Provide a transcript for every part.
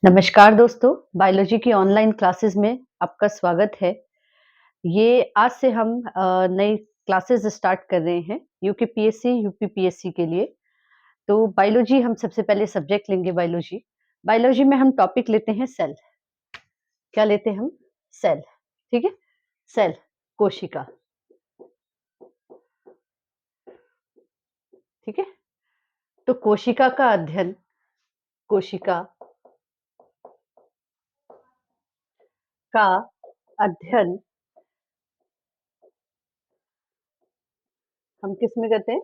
नमस्कार दोस्तों, बायोलॉजी की ऑनलाइन क्लासेस में आपका स्वागत है। ये आज से हम नई क्लासेस स्टार्ट कर रहे हैं यूकेपीएससी, यूपीपीएससी के लिए। तो बायोलॉजी हम सबसे पहले सब्जेक्ट लेंगे बायोलॉजी। बायोलॉजी में हम टॉपिक लेते हैं सेल। क्या लेते हैं हम? सेल, ठीक है? सेल, कोशिका, ठीक है? तो कोशिका का अध्ययन, कोशिका का अध्ययन हम किस में करते हैं?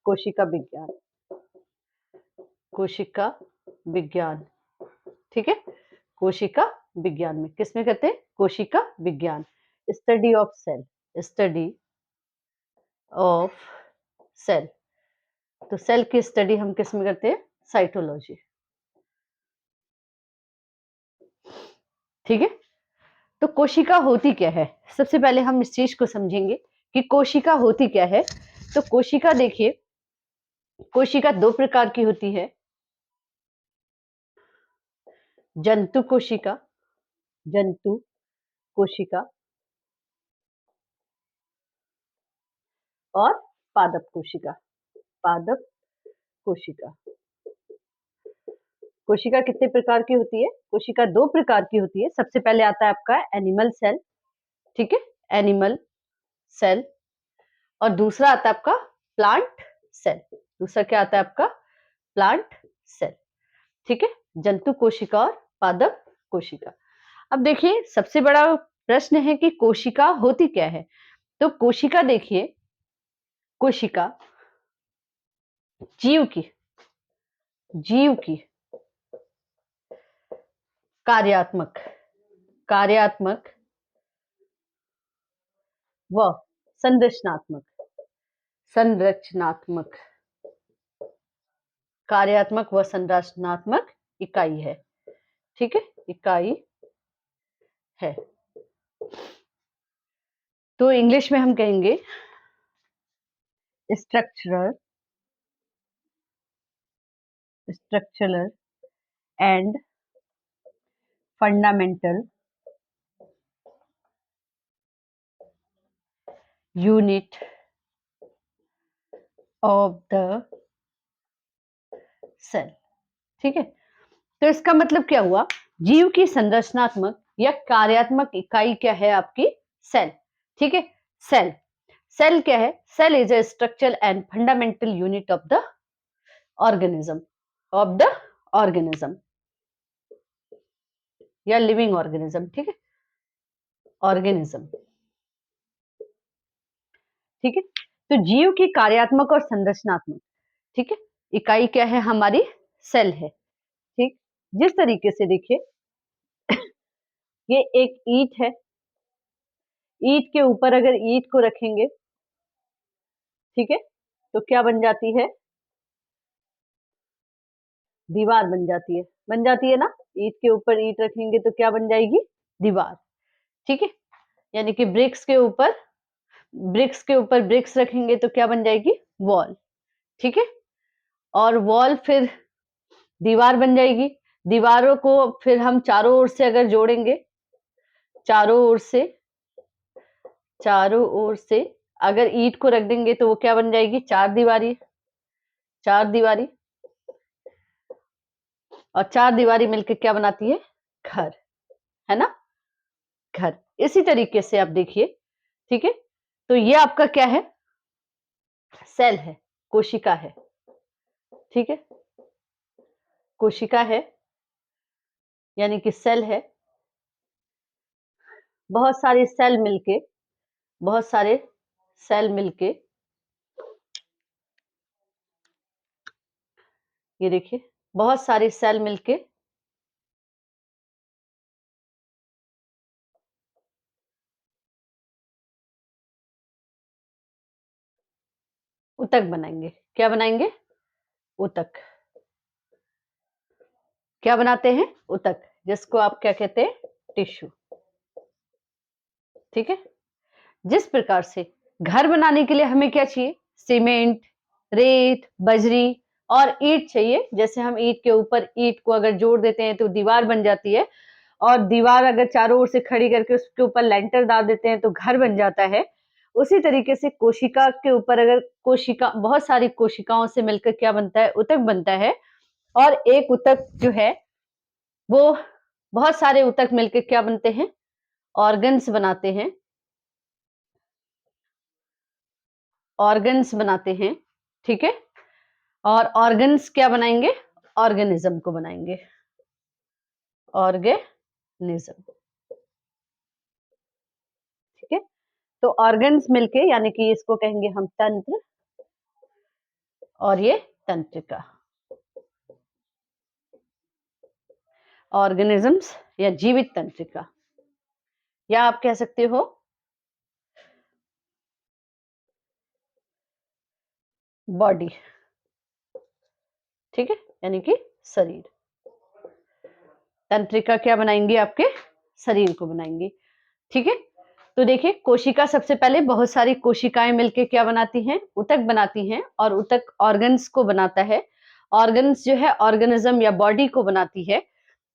कोशिका विज्ञान, कोशिका विज्ञान, ठीक है? कोशिका विज्ञान में किसमें करते हैं? कोशिका विज्ञान, study of cell, study of cell. तो सेल की स्टडी हम किसमें करते हैं? साइटोलॉजी, ठीक है? तो कोशिका होती क्या है? सबसे पहले हम इस चीज को समझेंगे कि कोशिका होती क्या है। तो कोशिका देखिए, कोशिका दो प्रकार की होती है। जंतु कोशिका, जंतु कोशिका और पादप कोशिका, पादप कोशिका। कोशिका कितने प्रकार की होती है? कोशिका दो प्रकार की होती है। सबसे पहले आता है आपका एनिमल सेल, ठीक है? Animal cell. और दूसरा आता है आपका प्लांट सेल। दूसरा क्या आता है आपका? प्लांट सेल, ठीक है? जंतु कोशिका और पादप कोशिका। अब देखिए, सबसे बड़ा प्रश्न है कि कोशिका होती क्या है? तो कोशिका देखिए, कोशिका जीव की, जीव की कार्यात्मक, कार्यात्मक व संरचनात्मक, संरचनात्मक, कार्यात्मक व संरचनात्मक इकाई है, ठीक है? इकाई है। तो इंग्लिश में हम कहेंगे structural, structural and fundamental unit of the cell, ठीक है? तो इसका मतलब क्या हुआ? जीव की संरचनात्मक या कार्यात्मक इकाई क्या है आपकी? सेल, ठीक है? सेल, सेल क्या है? Cell is a structural and fundamental unit of the organism, of the organism या लिविंग ऑर्गेनिज्म, ठीक है? ऑर्गेनिज्म, ठीक है? तो जीव की कार्यात्मक और संरचनात्मक, ठीक है, इकाई क्या है? हमारी सेल है, ठीक? जिस तरीके से देखिए, ये एक ईंट है, ईंट के ऊपर अगर ईंट को रखेंगे, ठीक है, तो क्या बन जाती है? दीवार बन जाती है ना? ईंट के ऊपर ईंट रखेंगे तो क्या बन जाएगी? दीवार, ठीक है? यानी कि ब्रिक्स के ऊपर ब्रिक्स रखेंगे तो क्या बन जाएगी? वॉल, ठीक है? और वॉल फिर दीवार बन जाएगी। दीवारों को फिर हम चारों ओर से अगर जोड़ेंगे, चारों ओर से, चारों ओर से अगर ईंट को रख देंगे तो वो क्या बन जाएगी? चार दीवारी, चार दीवारी। और चार दीवारी मिलकर क्या बनाती है? घर, है ना? घर। इसी तरीके से आप देखिए, ठीक है? तो ये आपका क्या है? सेल है, कोशिका है, ठीक है? कोशिका है, यानी कि सेल है। बहुत सारे सेल मिलके, बहुत सारे सेल मिलके, ये देखिए, बहुत सारे सेल मिलके ऊतक बनाएंगे। क्या बनाएंगे? ऊतक। क्या बनाते हैं? ऊतक, जिसको आप क्या कहते हैं? टिश्यू, ठीक है? जिस प्रकार से घर बनाने के लिए हमें क्या चाहिए? सीमेंट, रेत, बजरी और ईंट चाहिए, जैसे हम ईंट के ऊपर ईंट को अगर जोड़ देते हैं तो दीवार बन जाती है, और दीवार अगर चारों ओर से खड़ी करके उसके ऊपर लेंटर डाल देते हैं तो घर बन जाता है। उसी तरीके से कोशिका के ऊपर अगर कोशिका बहुत सारी कोशिकाओं से मिलकर क्या बनता है, ऊतक बनता है। और एक ऊतक जो है वो बहुत सारे ऊतक मिलकर क्या बनते हैं, ऑर्गन्स बनाते हैं, ऑर्गन्स बनाते हैं, ठीक है। और ऑर्गन्स क्या बनाएंगे, ऑर्गेनिज्म को बनाएंगे, ऑर्गेनिज्म, ठीक है। तो ऑर्गन्स मिलके यानी कि इसको कहेंगे हम तंत्र, और ये तंत्रिका, ऑर्गेनिजम्स या जीवित तंत्रिका, या आप कह सकते हो बॉडी, ठीक है, यानी कि शरीर। तंत्रिका क्या बनाएंगी, आपके शरीर को बनाएंगी, ठीक है। तो देखिए कोशिका सबसे पहले बहुत सारी कोशिकाएं मिलके क्या बनाती हैं, ऊतक बनाती हैं, और ऊतक ऑर्गन्स को बनाता है। ऑर्गन्स जो है ऑर्गेनिज्म या बॉडी को बनाती है,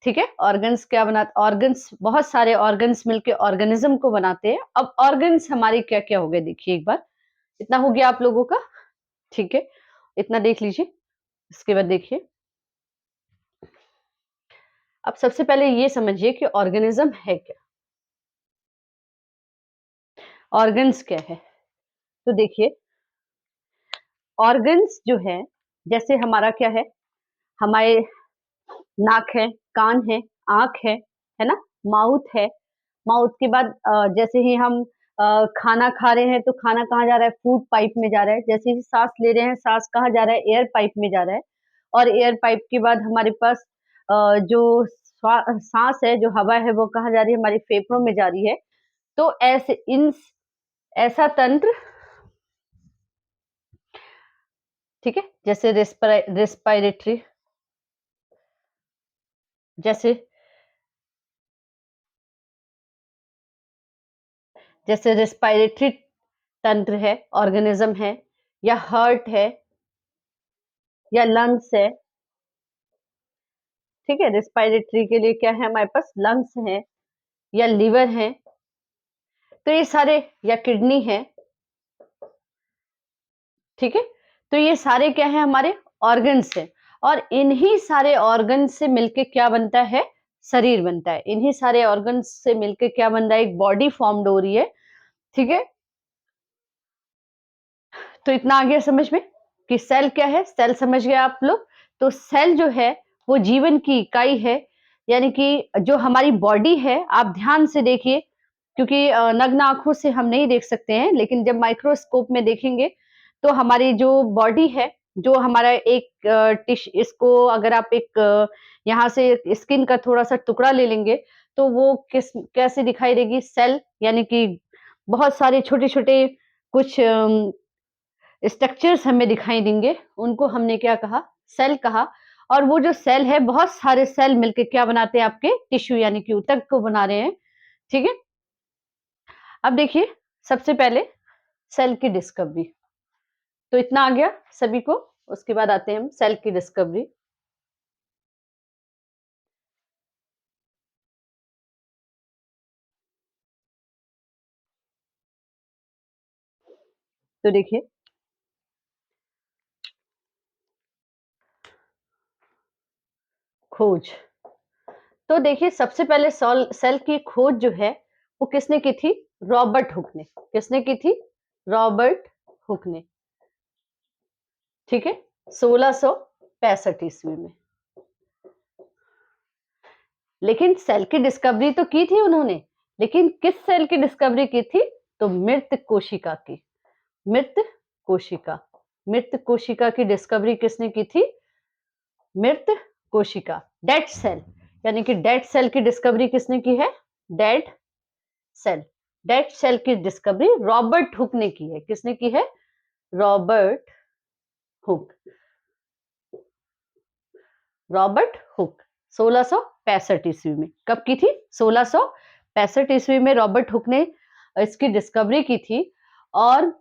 ठीक है। ऑर्गन्स क्या बनाते, ऑर्गन्स बहुत सारे ऑर्गन्स मिलके ऑर्गेनिज्म को बनाते हैं। अब ऑर्गन्स हमारे क्या क्या हो गए, देखिए एक बार, इतना हो गया आप लोगों का, ठीक है, इतना देख लीजिए। इसके बाद देखिए, अब सबसे पहले ये समझिए कि ऑर्गेनिज्म है क्या, ऑर्गन्स क्या है। तो देखिए ऑर्गन्स जो है, जैसे हमारा क्या हमारे नाक है, कान है, आंख है ना, माउथ है। माउथ के बाद जैसे ही हम खाना खा रहे हैं तो खाना कहाँ जा रहा है, फूड पाइप में जा रहा है। जैसे ही सांस ले रहे हैं, सांस कहाँ जा रहा है, एयर पाइप में जा रहा है। और एयर पाइप के बाद हमारे पास जो सांस है, जो हवा है, वो कहाँ जा रही है, हमारे फेफड़ों में जा रही है। तो ऐसे इन ऐसा तंत्र, ठीक है, जैसे रेस्पिरेटरी, जैसे जैसे रेस्पिरेटरी तंत्र है, ऑर्गेनिज्म है, या हार्ट है, या लंग्स है, ठीक है। रेस्पिरेटरी के लिए क्या है, हमारे पास लंग्स हैं, या लिवर है, तो ये सारे, या किडनी है, ठीक है। तो ये सारे क्या है, हमारे ऑर्गन्स है। और इन्हीं सारे ऑर्गन्स से मिलके क्या बनता है, शरीर बनता है। इन्हीं सारे ऑर्गन्स से मिलके क्या बन रहा है, एक बॉडी फॉर्म्ड हो रही है, ठीक है। तो इतना आ गया समझ में कि सेल क्या है, सेल समझ गए आप लोग। तो सेल जो है वो जीवन की इकाई है, यानी कि जो हमारी बॉडी है, आप ध्यान से देखिए, क्योंकि नग्न आंखों से हम नहीं देख सकते हैं, लेकिन जब माइक्रोस्कोप में देखेंगे तो हमारी जो बॉडी है, जो हमारा एक टिश इसको अगर आप एक यहाँ से स्किन का थोड़ा सा टुकड़ा ले लेंगे तो वो किस कैसे दिखाई देगी, सेल, यानी कि बहुत सारे छोटे छोटे कुछ स्ट्रक्चर्स हमें दिखाई देंगे, उनको हमने क्या कहा, सेल कहा। और वो जो सेल है, बहुत सारे सेल मिलके क्या बनाते हैं, आपके टिश्यू यानी कि ऊतक को बना रहे हैं, ठीक है। अब देखिए सबसे पहले सेल की डिस्कवरी, तो इतना आ गया सभी को। उसके बाद आते हैं हम सेल की डिस्कवरी। तो देखिए खोज, तो देखिए सबसे पहले सेल की खोज जो है वो किसने की थी, रॉबर्ट हुक ने। किसने की थी, रॉबर्ट हुक ने, ठीक है, 1665 ईस्वी में। लेकिन सेल की डिस्कवरी तो की थी उन्होंने, लेकिन किस सेल की डिस्कवरी की थी, तो मृत कोशिका की, मृत कोशिका, मृत कोशिका की डिस्कवरी किसने की थी, मृत कोशिका, डेड सेल, यानी कि डेड सेल की डिस्कवरी किसने की है, डेड सेल, डेड सेल की डिस्कवरी रॉबर्ट हुक ने की है। किसने की है, रॉबर्ट हुक, रॉबर्ट हुक 1665 ईस्वी में। कब की थी, 1665 ईस्वी में रॉबर्ट हुक ने इसकी डिस्कवरी की थी। और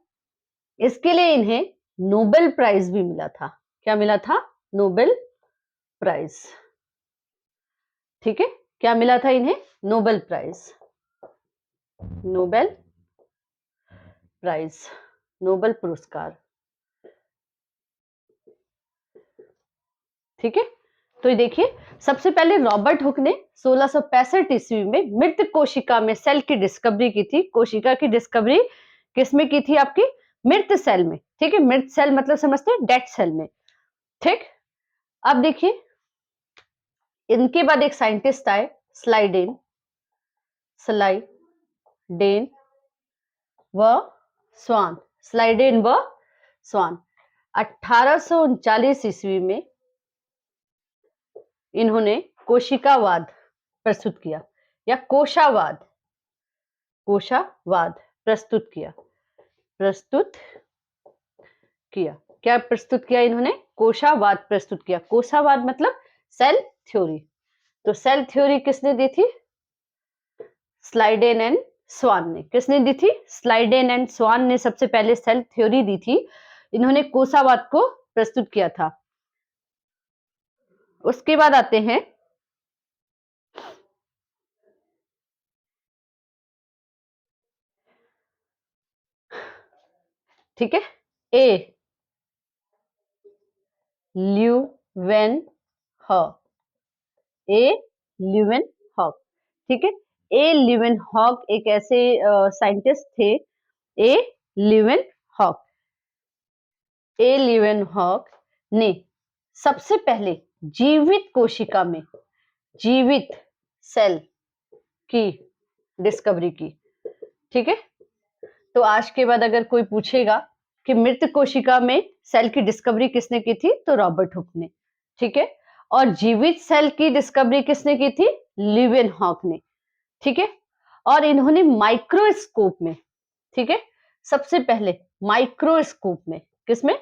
इसके लिए इन्हें नोबेल प्राइज भी मिला था। क्या मिला था? Nobel prize. ठीक है, क्या मिला था इन्हें? Nobel prize. Nobel prize, Nobel पुरस्कार। ठीक है, तो ये देखिए, सबसे पहले रॉबर्ट हुक ने 1665 ईस्वी में मृत कोशिका में सेल की डिस्कवरी की थी। कोशिका की डिस्कवरी किसमें की थी? आपकी मृत सेल में। ठीक है, मृत सेल मतलब समझते हैं, डेड सेल में। ठीक, अब देखिए, इनके बाद एक साइंटिस्ट आए, स्लाइडेन, स्लाइडेन व स्वान, स्लाइडेन व स्वान। 1839 ईस्वी में इन्होंने कोशिकावाद प्रस्तुत किया, या कोशावाद, कोशावाद प्रस्तुत किया, प्रस्तुत किया। क्या प्रस्तुत किया इन्होंने? कोशावाद प्रस्तुत किया। कोशावाद मतलब सेल थ्योरी। तो सेल थ्योरी किसने दी थी? स्लाइडेन एंड स्वान ने। किसने दी थी? स्लाइडेन एंड स्वान ने सबसे पहले सेल थ्योरी दी थी। इन्होंने कोशावाद को प्रस्तुत किया था। उसके बाद आते हैं ठीक है, ए ल्यूवेन हॉक, ए ल्यूवेन हॉक। ठीक है, ए ल्यूवेन हॉक एक ऐसे साइंटिस्ट थे, ए ल्यूवेन हॉक। ए ल्यूवेन हॉक ने सबसे पहले जीवित कोशिका में जीवित सेल की डिस्कवरी की। ठीक है, तो आज के बाद अगर कोई पूछेगा कि मृत कोशिका में सेल की डिस्कवरी किसने की थी, तो रॉबर्ट हुक ने। ठीक है, और जीवित सेल की डिस्कवरी किसने की थी? ल्यूवेन हॉक ने। ठीक है, और इन्होंने माइक्रोस्कोप में, ठीक है, सबसे पहले माइक्रोस्कोप में, किसमें?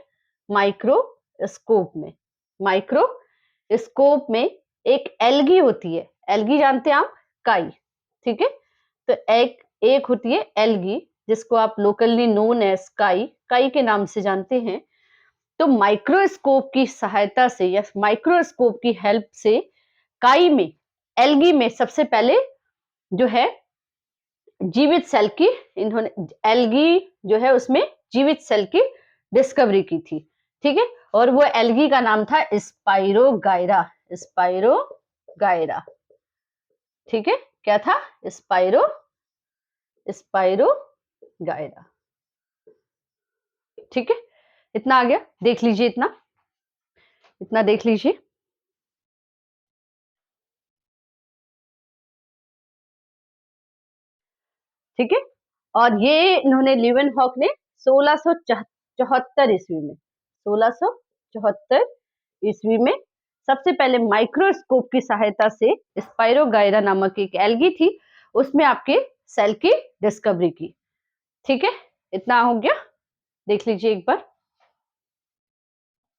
माइक्रोस्कोप में, माइक्रोस्कोप में एक एल्गी होती है, एल्गी जानते हैं आप? काई। ठीक है, तो एक होती है एल्गी, जिसको आप लोकली नोन एज काई, काई के नाम से जानते हैं। तो माइक्रोस्कोप की सहायता से या माइक्रोस्कोप की हेल्प से काई में, एल्गी में सबसे पहले जो है जीवित सेल की, इन्होंने एल्गी जो है उसमें जीवित सेल की डिस्कवरी की थी। ठीक है, और वो एल्गी का नाम था स्पाइरोगायरा, स्पाइरोगायरा। ठीक है, क्या था? स्पाइरोगायरा। ठीक है, इतना आ गया, देख लीजिए, इतना इतना देख लीजिए। ठीक है, और ये इन्होंने ल्यूवेन हॉक ने 1674 ईस्वी में, 1674 ईस्वी में सबसे पहले माइक्रोस्कोप की सहायता से स्पाइरोगायरा नामक एक एल्गी थी, उसमें आपके सेल की डिस्कवरी की। ठीक है, इतना हो गया, देख लीजिए एक बार।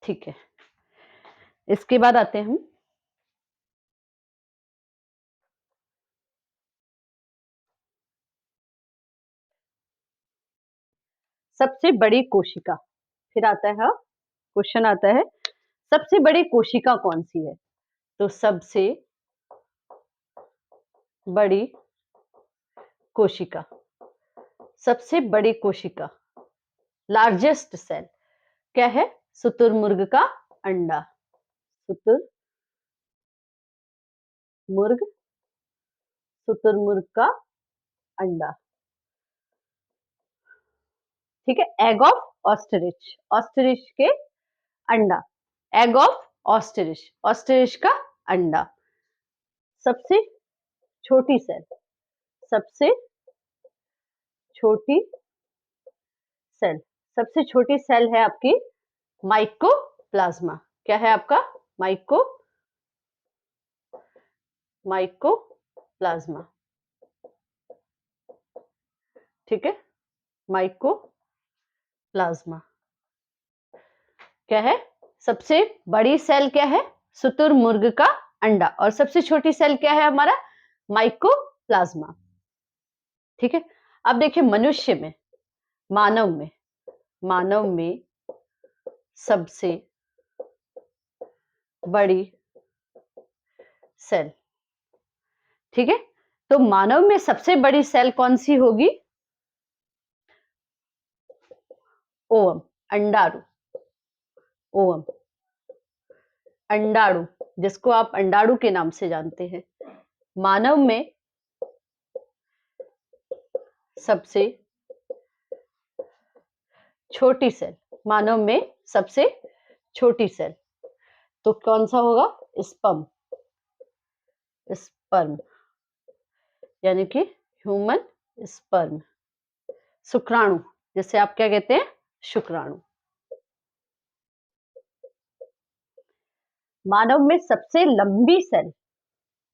ठीक है, इसके बाद आते हैं हम सबसे बड़ी कोशिका। फिर आता है, क्वेश्चन आता है, सबसे बड़ी कोशिका कौन सी है? तो सबसे बड़ी कोशिका, सबसे बड़ी कोशिका, लार्जेस्ट सेल क्या है? शुतुरमुर्ग का अंडा, शुतुरमुर्ग, शुतुरमुर्ग का अंडा। ठीक है, एग ऑफ ऑस्टरिच, ऑस्टरिच के अंडा, एग ऑफ ऑस्टरिच, ऑस्टरिच का अंडा। सबसे छोटी सेल, सबसे छोटी सेल, सबसे छोटी सेल है आपकी माइकोप्लाज्मा। क्या है आपका? माइकोप्लाज्मा। ठीक है, माइकोप्लाज्मा क्या है? सबसे बड़ी सेल क्या है? शुतुरमुर्ग का अंडा। और सबसे छोटी सेल क्या है हमारा? माइकोप्लाज्मा। ठीक है, अब देखिए, मनुष्य में, मानव में, मानव में सबसे बड़ी सेल, ठीक है? तो मानव में सबसे बड़ी सेल कौन-सी होगी? ओवम, अंडाणु, ओवम, अंडाणु, जिसको आप अंडाणु के नाम से जानते हैं। मानव में सबसे छोटी सेल, मानव में सबसे छोटी सेल, तो कौन-सा होगा? स्पर्म, स्पर्म, यानी कि ह्यूमन स्पर्म, शुक्राणु, जिसे आप क्या कहते हैं? शुक्राणु। मानव में सबसे लंबी सेल,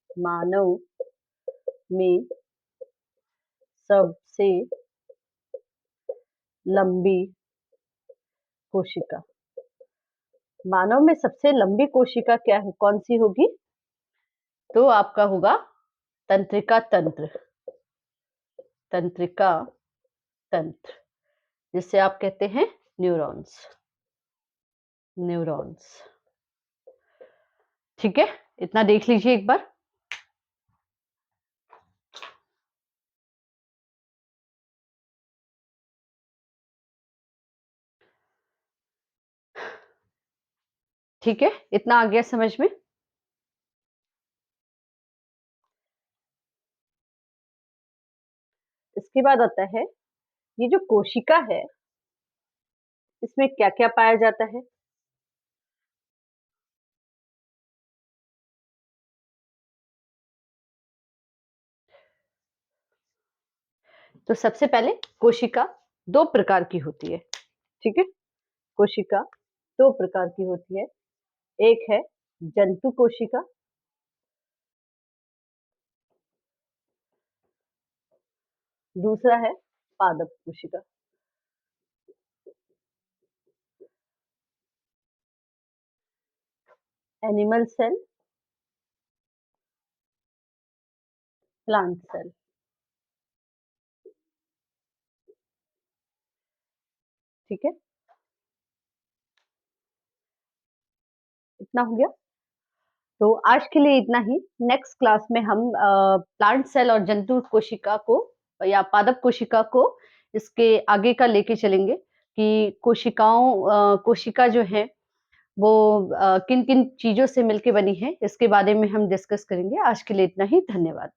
मानव में सबसे लंबी कोशिका, मानव में सबसे लंबी कोशिका क्या है, कौन-सी होगी? तो आपका होगा तंत्रिका तंत्र, तंत्रिका तंत्र, जिसे आप कहते हैं न्यूरॉन्स, न्यूरॉन्स। ठीक है? इतना देख लीजिए एक बार। ठीक है? इतना आ गया समझ में? इसके बाद आता है, ये जो कोशिका है, इसमें क्या-क्या पाया जाता है? तो सबसे पहले कोशिका 2 प्रकार की होती है, ठीक है? कोशिका 2 प्रकार की होती है। एक है जंतु कोशिका, दूसरा है पादप कोशिका। एनिमल सेल, प्लांट सेल, ठीक है? इतना हो गया? तो आज के लिए इतना ही। नेक्स्ट क्लास में हम प्लांट सेल और जंतु कोशिका को या पादप कोशिका को इसके आगे का लेके चलेंगे कि कोशिका जो है वो किन-किन चीज़ों से मिलके बनी है, इसके बारे में हम डिस्कस करेंगे। आज के लिए इतना ही, धन्यवाद।